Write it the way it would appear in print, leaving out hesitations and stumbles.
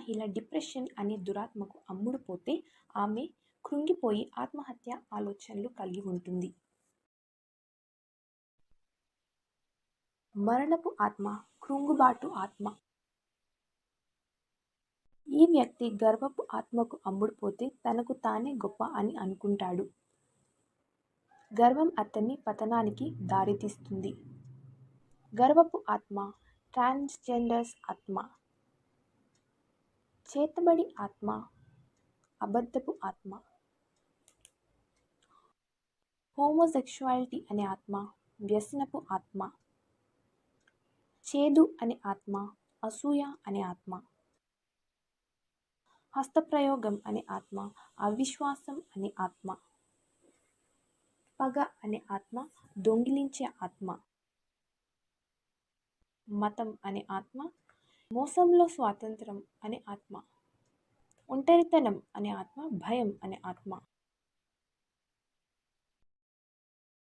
మహిళ డిప్రెషన్ అనే దురాత్మకు అమ్ముడుపోతే ఆమె కృంగిపోయి ఆత్మహత్య ఆలోచనలు కలిగి ఉంటుంది. మరణపు ఆత్మ, కృంగుబాటు ఆత్మ. ఈ వ్యక్తి గర్వపు ఆత్మకు అమ్ముడుపోతే తనకు తానే గొప్ప అని అనుకుంటాడు. గర్వం అతని పతనానికి దారితీస్తుంది. గర్వపు ఆత్మ, ట్రాన్స్జెండర్స్ ఆత్మ. చేతబడి ఆత్మ, అబద్ధపు ఆత్మ. హోమోసెక్షువాలిటీ అనే ఆత్మ, వ్యసనపు ఆత్మ. చేదు అనే ఆత్మ, అసూయ అనే ఆత్మ. హస్తప్రయోగం అనే ఆత్మ, అవిశ్వాసం అనే ఆత్మ. పగ అనే ఆత్మ, దొంగిలించే ఆత్మ. మతం అనే ఆత్మ, మోసంలో స్వాతంత్రం అనే ఆత్మ. ఒంటరితనం అనే ఆత్మ, భయం అనే ఆత్మ.